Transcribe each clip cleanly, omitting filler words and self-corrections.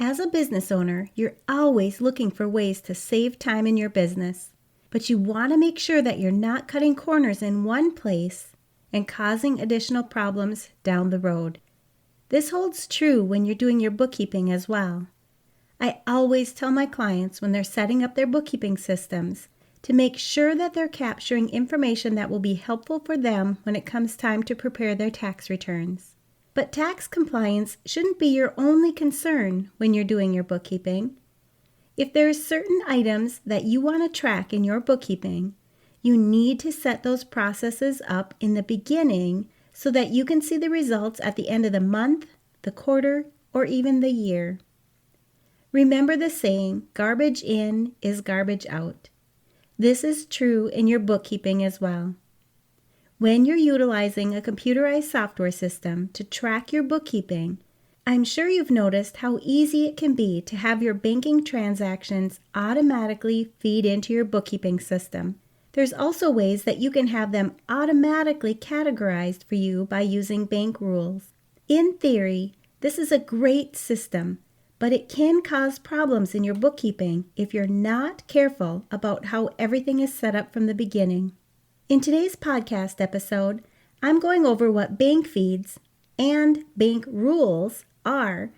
As a business owner, you're always looking for ways to save time in your business, but you want to make sure that you're not cutting corners in one place and causing additional problems down the road. This holds true when you're doing your bookkeeping as well. I always tell my clients when they're setting up their bookkeeping systems to make sure that they're capturing information that will be helpful for them when it comes time to prepare their tax returns. But tax compliance shouldn't be your only concern when you're doing your bookkeeping. If there are certain items that you want to track in your bookkeeping, you need to set those processes up in the beginning so that you can see the results at the end of the month, the quarter, or even the year. Remember the saying, garbage in is garbage out. This is true in your bookkeeping as well. When you're utilizing a computerized software system to track your bookkeeping, I'm sure you've noticed how easy it can be to have your banking transactions automatically feed into your bookkeeping system. There's also ways that you can have them automatically categorized for you by using bank rules. In theory, this is a great system, but it can cause problems in your bookkeeping if you're not careful about how everything is set up from the beginning. In today's podcast episode, I'm going over what bank feeds and bank rules are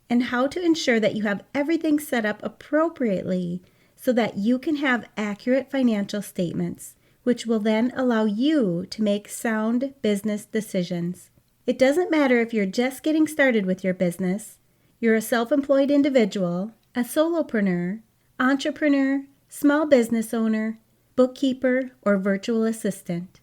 and how to ensure that you have everything set up appropriately so that you can have accurate financial statements, which will then allow you to make sound business decisions. It doesn't matter if you're just getting started with your business, you're a self-employed individual, a solopreneur, entrepreneur, small business owner, bookkeeper, or virtual assistant.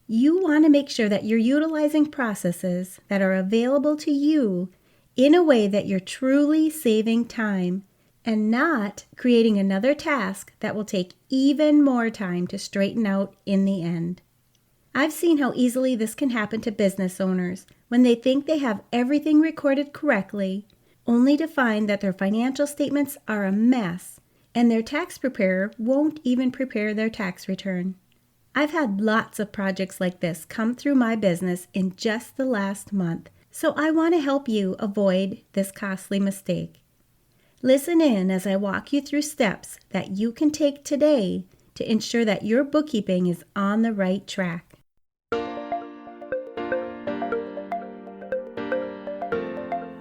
You want to make sure that you're utilizing processes that are available to you in a way that you're truly saving time and not creating another task that will take even more time to straighten out in the end. I've seen how easily this can happen to business owners when they think they have everything recorded correctly, only to find that their financial statements are a mess and their tax preparer won't even prepare their tax return. I've had lots of projects like this come through my business in just the last month, so I want to help you avoid this costly mistake. Listen in as I walk you through steps that you can take today to ensure that your bookkeeping is on the right track.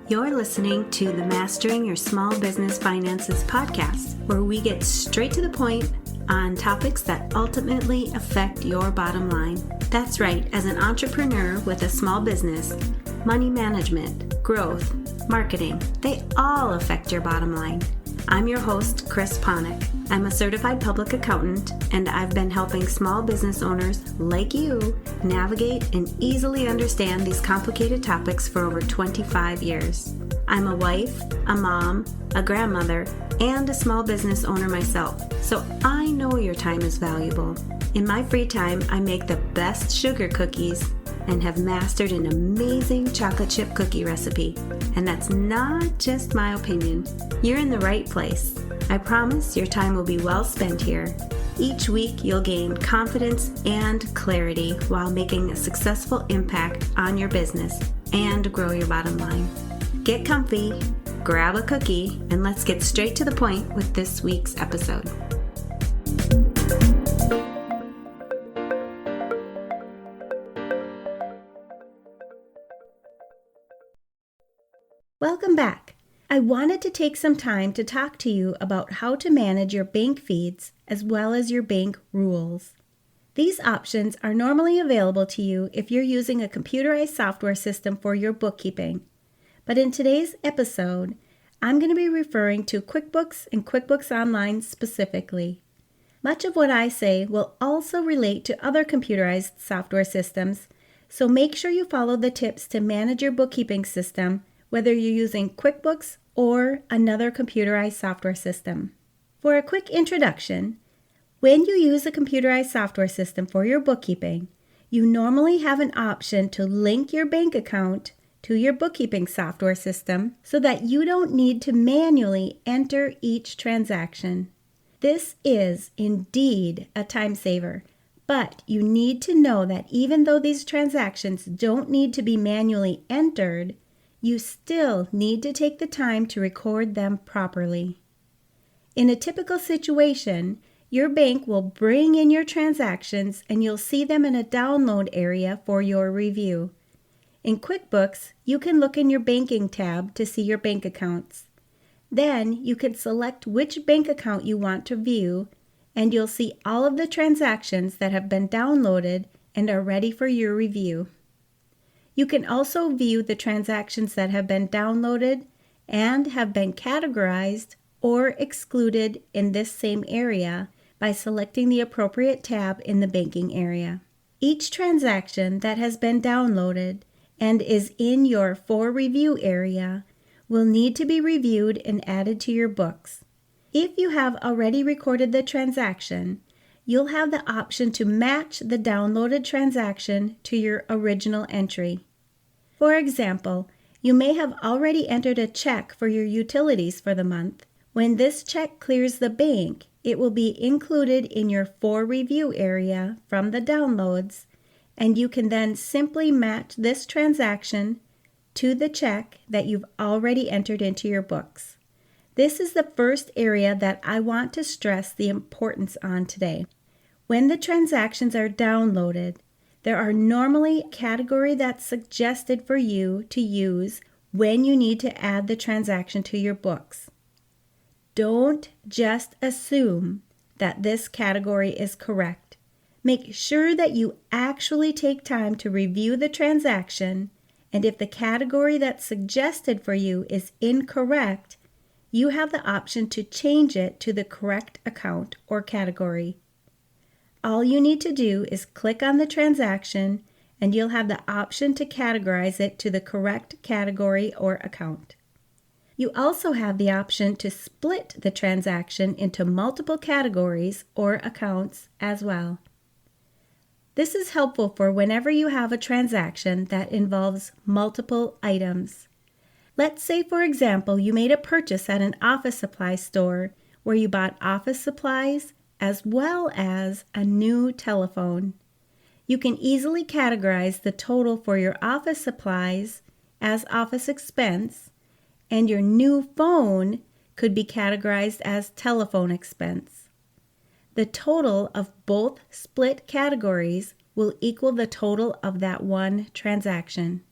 You're listening to the Mastering Your Small Business Finances podcast, where we get straight to the point on topics that ultimately affect your bottom line. That's right, as an entrepreneur with a small business, money management, growth, marketing, they all affect your bottom line. I'm your host, Chris Ponick. I'm a certified public accountant, and I've been helping small business owners like you navigate and easily understand these complicated topics for over 25 years. I'm a wife, a mom, a grandmother, and a small business owner myself, so I know your time is valuable. In my free time, I make the best sugar cookies and have mastered an amazing chocolate chip cookie recipe. And that's not just my opinion. You're in the right place. I promise your time will be well spent here. Each week, you'll gain confidence and clarity while making a successful impact on your business and grow your bottom line. Get comfy, grab a cookie, and let's get straight to the point with this week's episode. Welcome back. I wanted to take some time to talk to you about how to manage your bank feeds as well as your bank rules. These options are normally available to you if you're using a computerized software system for your bookkeeping. But in today's episode, I'm going to be referring to QuickBooks and QuickBooks Online specifically. Much of what I say will also relate to other computerized software systems, so make sure you follow the tips to manage your bookkeeping system, whether you're using QuickBooks or another computerized software system. For a quick introduction, when you use a computerized software system for your bookkeeping, you normally have an option to link your bank account to your bookkeeping software system so that you don't need to manually enter each transaction. This is indeed a time saver, but you need to know that even though these transactions don't need to be manually entered, you still need to take the time to record them properly. In a typical situation, your bank will bring in your transactions and you'll see them in a download area for your review. In QuickBooks, you can look in your banking tab to see your bank accounts. Then you can select which bank account you want to view, and you'll see all of the transactions that have been downloaded and are ready for your review. You can also view the transactions that have been downloaded and have been categorized or excluded in this same area by selecting the appropriate tab in the banking area. Each transaction that has been downloaded and is in your For Review area will need to be reviewed and added to your books. If you have already recorded the transaction, you'll have the option to match the downloaded transaction to your original entry. For example, you may have already entered a check for your utilities for the month. When this check clears the bank, it will be included in your For Review area from the downloads, and you can then simply match this transaction to the check that you've already entered into your books. This is the first area that I want to stress the importance on today. When the transactions are downloaded, there are normally a category that's suggested for you to use when you need to add the transaction to your books. Don't just assume that this category is correct. Make sure that you actually take time to review the transaction, and if the category that's suggested for you is incorrect, you have the option to change it to the correct account or category. All you need to do is click on the transaction and you'll have the option to categorize it to the correct category or account. You also have the option to split the transaction into multiple categories or accounts as well. This is helpful for whenever you have a transaction that involves multiple items. Let's say, for example, you made a purchase at an office supply store where you bought office supplies as well as a new telephone. You can easily categorize the total for your office supplies as office expense, and your new phone could be categorized as telephone expense. The total of both split categories will equal the total of that one transaction.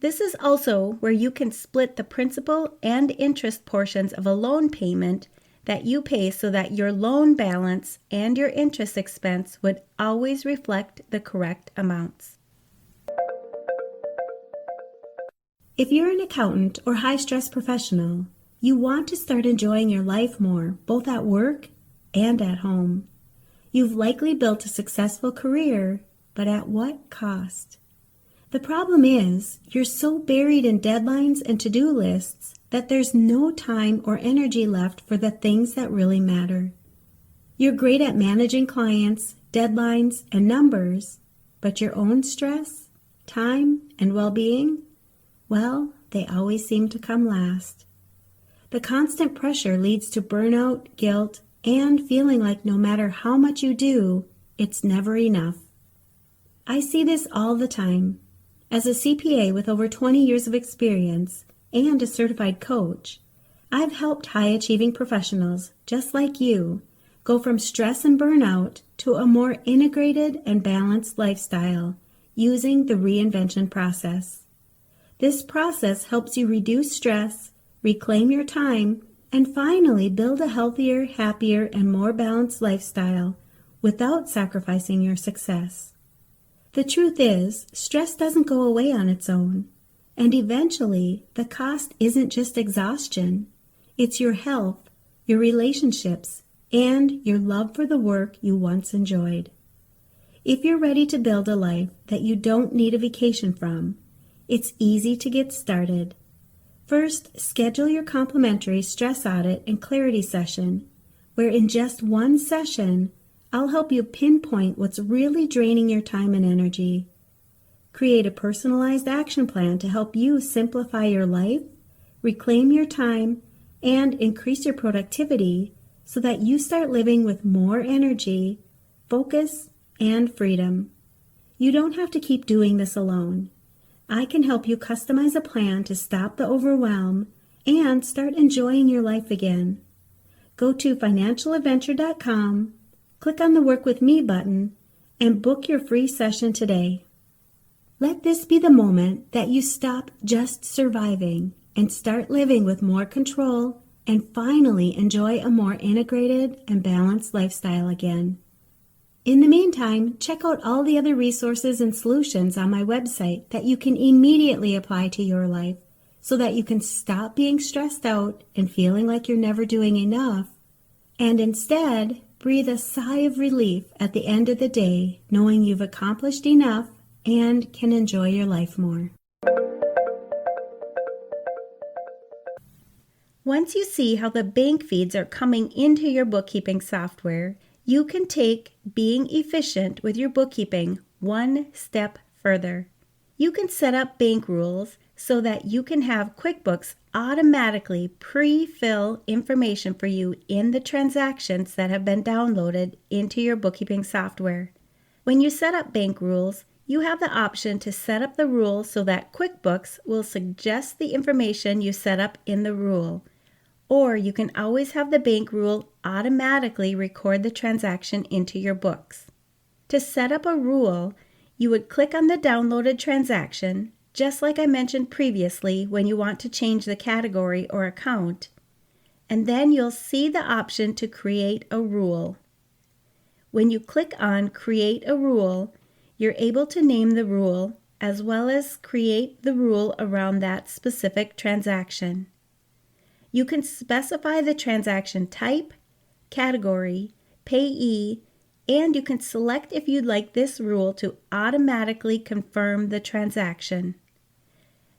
This is also where you can split the principal and interest portions of a loan payment that you pay so that your loan balance and your interest expense would always reflect the correct amounts. If you're an accountant or high-stress professional, you want to start enjoying your life more, both at work and at home. You've likely built a successful career, but at what cost? The problem is, you're so buried in deadlines and to-do lists that there's no time or energy left for the things that really matter. You're great at managing clients, deadlines, and numbers, but your own stress, time, and well-being, well, they always seem to come last. The constant pressure leads to burnout, guilt, and feeling like no matter how much you do, it's never enough. I see this all the time. As a CPA with over 20 years of experience and a certified coach, I've helped high-achieving professionals, just like you, go from stress and burnout to a more integrated and balanced lifestyle using the reinvention process. This process helps you reduce stress, reclaim your time, and finally build a healthier, happier, and more balanced lifestyle without sacrificing your success. The truth is, stress doesn't go away on its own, and eventually the cost isn't just exhaustion. It's your health, your relationships, and your love for the work you once enjoyed. If you're ready to build a life that you don't need a vacation from, it's easy to get started. First, schedule your complimentary stress audit and clarity session, where in just one session, I'll help you pinpoint what's really draining your time and energy. Create a personalized action plan to help you simplify your life, reclaim your time, and increase your productivity so that you start living with more energy, focus, and freedom. You don't have to keep doing this alone. I can help you customize a plan to stop the overwhelm and start enjoying your life again. Go to financialadventure.com, click on the Work With Me button, and book your free session today. Let this be the moment that you stop just surviving and start living with more control and finally enjoy a more integrated and balanced lifestyle again. In the meantime, check out all the other resources and solutions on my website that you can immediately apply to your life so that you can stop being stressed out and feeling like you're never doing enough, and instead breathe a sigh of relief at the end of the day knowing you've accomplished enough and can enjoy your life more. Once you see how the bank feeds are coming into your bookkeeping software, you can take being efficient with your bookkeeping one step further. You can set up bank rules so that you can have QuickBooks automatically pre-fill information for you in the transactions that have been downloaded into your bookkeeping software. When you set up bank rules, you have the option to set up the rule so that QuickBooks will suggest the information you set up in the rule. Or you can always have the bank rule automatically record the transaction into your books. To set up a rule, you would click on the downloaded transaction, just like I mentioned previously when you want to change the category or account, and then you'll see the option to create a rule. When you click on Create a Rule, you're able to name the rule as well as create the rule around that specific transaction. You can specify the transaction type, category, payee, and you can select if you'd like this rule to automatically confirm the transaction.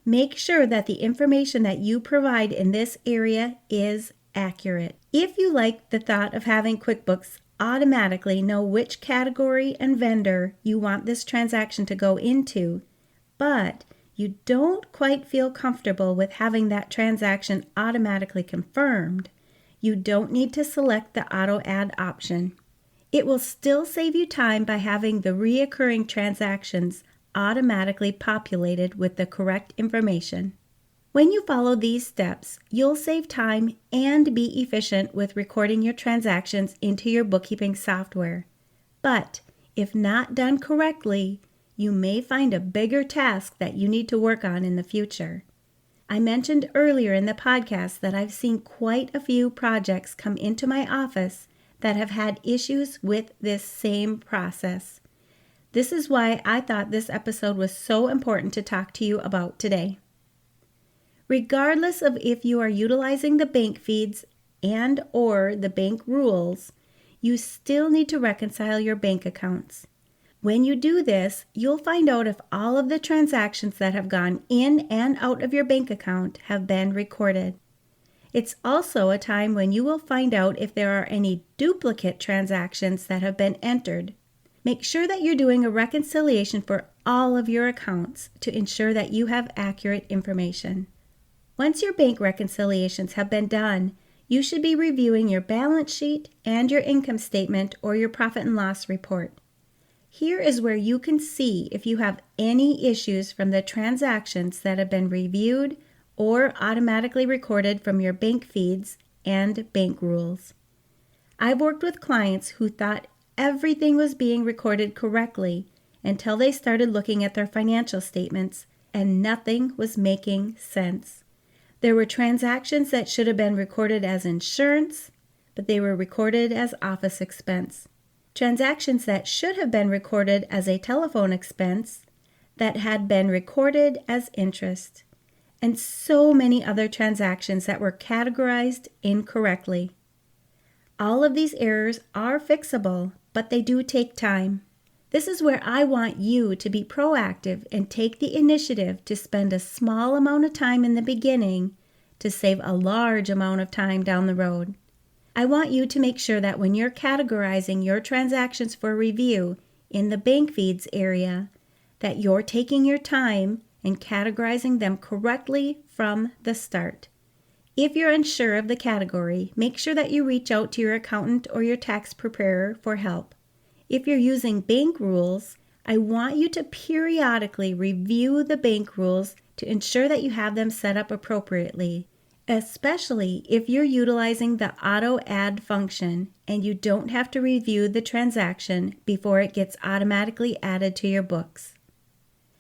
Make sure that the information that you provide in this area is accurate. If you like the thought of having QuickBooks automatically know which category and vendor you want this transaction to go into, but you don't quite feel comfortable with having that transaction automatically confirmed, you don't need to select the Auto Add option. It will still save you time by having the reoccurring transactions automatically populated with the correct information. When you follow these steps, you'll save time and be efficient with recording your transactions into your bookkeeping software. But if not done correctly, you may find a bigger task that you need to work on in the future. I mentioned earlier in the podcast that I've seen quite a few projects come into my office that have had issues with this same process. This is why I thought this episode was so important to talk to you about today. Regardless of if you are utilizing the bank feeds and/or the bank rules, you still need to reconcile your bank accounts. When you do this, you'll find out if all of the transactions that have gone in and out of your bank account have been recorded. It's also a time when you will find out if there are any duplicate transactions that have been entered. Make sure that you're doing a reconciliation for all of your accounts to ensure that you have accurate information. Once your bank reconciliations have been done, you should be reviewing your balance sheet and your income statement or your profit and loss report. Here is where you can see if you have any issues from the transactions that have been reviewed or automatically recorded from your bank feeds and bank rules. I've worked with clients who thought everything was being recorded correctly until they started looking at their financial statements and nothing was making sense. There were transactions that should have been recorded as insurance, but they were recorded as office expense. Transactions that should have been recorded as a telephone expense that had been recorded as interest, and so many other transactions that were categorized incorrectly. All of these errors are fixable, but they do take time. This is where I want you to be proactive and take the initiative to spend a small amount of time in the beginning to save a large amount of time down the road. I want you to make sure that when you're categorizing your transactions for review in the bank feeds area, that you're taking your time and categorizing them correctly from the start. If you're unsure of the category, make sure that you reach out to your accountant or your tax preparer for help. If you're using bank rules, I want you to periodically review the bank rules to ensure that you have them set up appropriately, especially if you're utilizing the auto add function and you don't have to review the transaction before it gets automatically added to your books.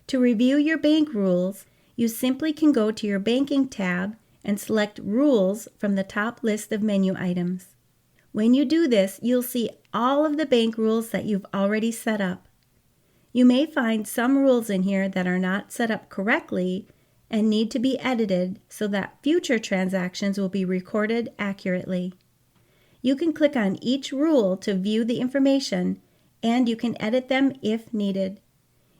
To review your bank rules, you simply can go to your banking tab and select Rules from the top list of menu items. When you do this, you'll see all of the bank rules that you've already set up. You may find some rules in here that are not set up correctly and need to be edited so that future transactions will be recorded accurately. You can click on each rule to view the information, and you can edit them if needed.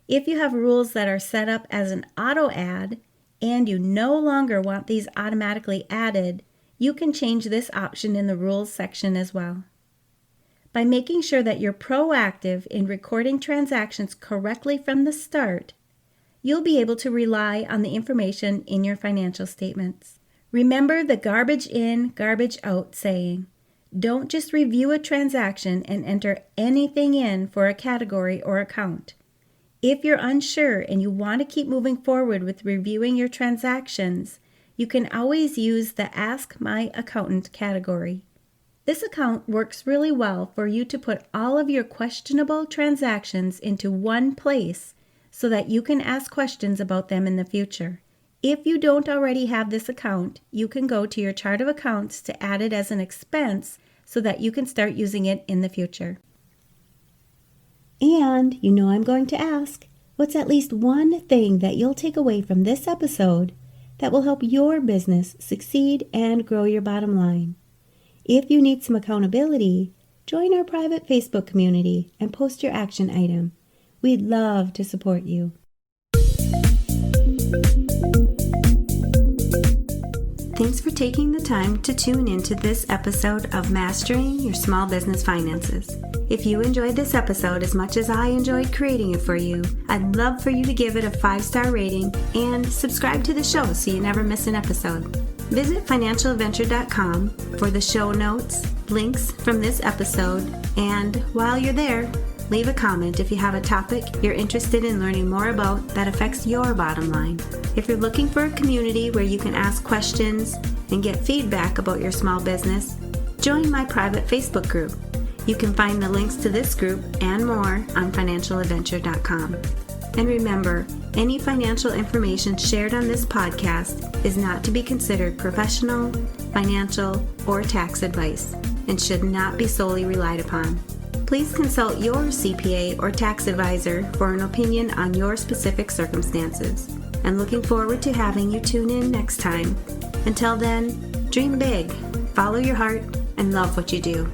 If you have rules that are set up as an auto add and you no longer want these automatically added, you can change this option in the Rules section as well. By making sure that you're proactive in recording transactions correctly from the start, you'll be able to rely on the information in your financial statements. Remember the garbage in, garbage out saying. Don't just review a transaction and enter anything in for a category or account. If you're unsure and you want to keep moving forward with reviewing your transactions, you can always use the Ask My Accountant category. This account works really well for you to put all of your questionable transactions into one place so that you can ask questions about them in the future. If you don't already have this account, you can go to your chart of accounts to add it as an expense so that you can start using it in the future. And you know I'm going to ask, what's at least one thing that you'll take away from this episode that will help your business succeed and grow your bottom line? If you need some accountability, join our private Facebook community and post your action item. We'd love to support you. Thanks for taking the time to tune into this episode of Mastering Your Small Business Finances. If you enjoyed this episode as much as I enjoyed creating it for you, I'd love for you to give it a 5-star rating and subscribe to the show so you never miss an episode. Visit financialadventure.com for the show notes, links from this episode, and while you're there, leave a comment if you have a topic you're interested in learning more about that affects your bottom line. If you're looking for a community where you can ask questions and get feedback about your small business, join my private Facebook group. You can find the links to this group and more on financialadventure.com. And remember, any financial information shared on this podcast is not to be considered professional, financial, or tax advice and should not be solely relied upon. Please consult your CPA or tax advisor for an opinion on your specific circumstances. And looking forward to having you tune in next time. Until then, dream big, follow your heart, and love what you do.